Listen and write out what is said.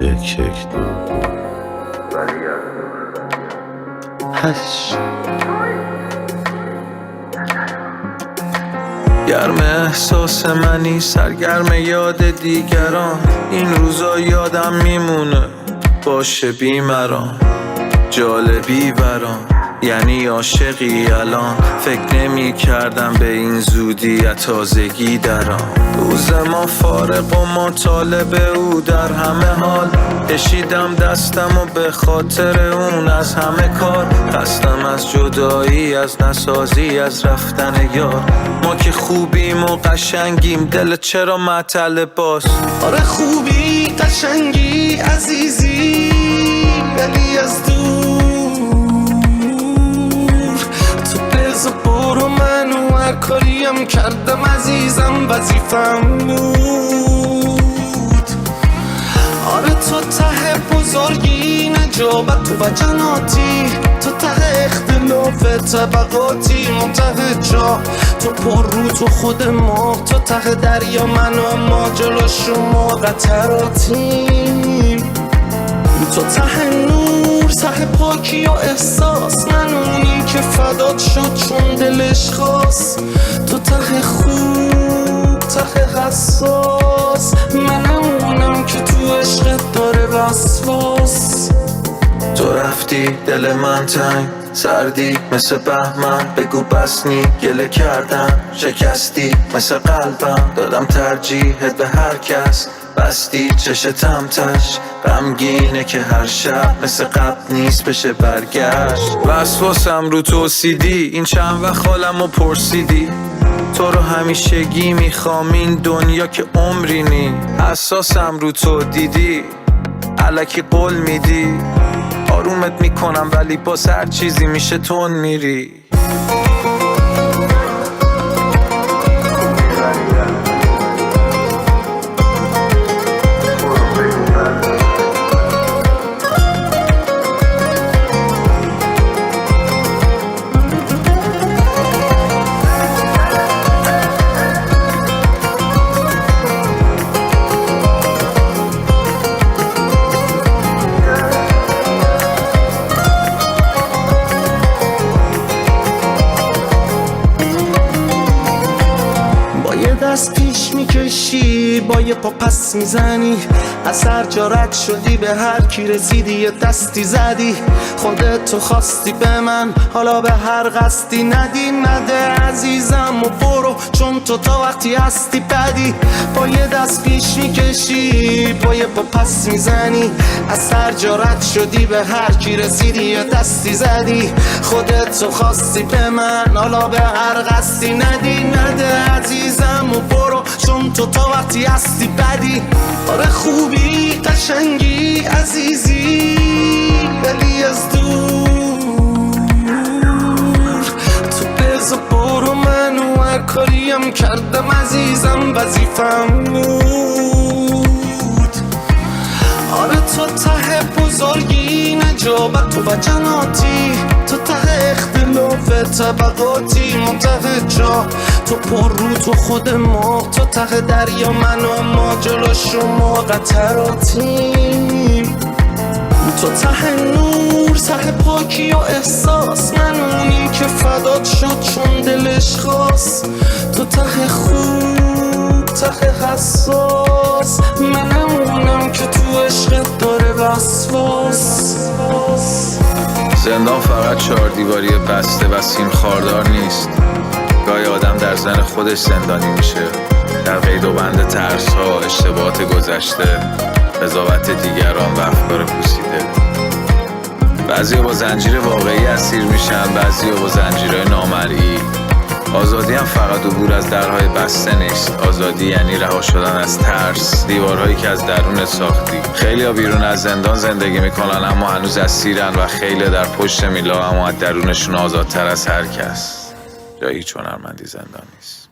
1 1 2 8 گرم احساس منی، سرگرم یاد دیگران. این روزا یادم میمونه باشه بیمران، جالبی برام یعنی عاشقی الان. فکر نمی کردم به این زودی تازگی درام. روز ما فارغ و ما طالب او در همه حال. کشیدم دستم و به خاطر اون از همه کار. خستم از جدایی، از نسازی، از رفتن یار. ما که خوبیم و قشنگیم، دل چرا معطل باز؟ آره خوبی قشنگی عزیزی، ولی از دور تو بزا برو. منو هر کاریم کردم عزیزم وظیفم بود. آره تو ته بزرگی، نجابت و جناتی، تو ته اختلاف طبقاتی، منتهی جا تو پر رو تو خود ما. تو ته دریا من و ما جلو شما قطراتیم. تو ته نور، ته پاکی و احساس، من اونی که فدات شد چون دلش خواست. تو ته خوب، ته حساس، منم اونم که تو عشقت داره وسواس. تو رفتی دل من تنگ، سردی مثل بهمن. بگو بس نی گله کردم، شکستی مثل قلبم. دادم ترجیحت به هر کس، بستی چشتم تش. غمگینه که هر شب مثل قبل نیست بشه برگشت. وسواسم رو توسیدی، این چند وقت حالمو پرسیدی. تو رو همیشگی میخوام این دنیا که عمری نی. حساسم رو تو دیدی، الکی قول میدی. آرومت میکنم ولی باز هر چیزی میشه تون میری. دست پیش میکشی، با یه پا پس میزنی. از هر جا رد شدی به هر کی رسیدی یه دستی زدی. خودت تو خواستی به من، حالا به هر قصدی ندی. نده عزیزم و برو، چون تو تا وقتی هستی بدی. با یه دست پیش میکشی، با یه پا پس میزنی. از هر جا رد شدی به هر کی رسیدی یه دستی زدی. خودت تو خواستی به من، حالا به هر قصدی ندی. نده عزیزم و برو، چون تو تا وقتی هستی بدی. آره خوبی قشنگی عزیزی، ولی از دور تو بزا برو. منو هر کاریم کردم عزیزم وظیفم بود. آره تو ته بزرگی، نجابت و جناتی، تو ته اختلاف طبقاتی، منتهی جا تو پر رو تو خود ما. تو ته دریا من و ما جلو شما قطراتیم. تو ته نور، ته پاکی و احساس، من اونی که فدات شد چون دلش خواست. تو ته خوب، ته حساس، منم اونم که تو عشقت داره وسواس. زندان فقط 4 دیواری بسته و سیم خاردار نیست. گاهی آدم در ذهن خودش زندانی میشه، در قید و بند ترس ها، اشتباهات گذشته، قضاوت دیگران و افکار پوسیده. بعضی با زنجیر واقعی اسیر میشن، بعضی با زنجیرهای نامرئی. آزادی هم فقط عبور از درهای بسته نیست. آزادی یعنی رها شدن از ترس، دیوارهایی که از درون ساختی. خیلی ها بیرون از زندان زندگی میکنن اما هنوز اسیرن، و خیلی در پشت میلا اما از درونشون آزادتر از هر کس. جایی هیچ هنرمندی زندان نیست.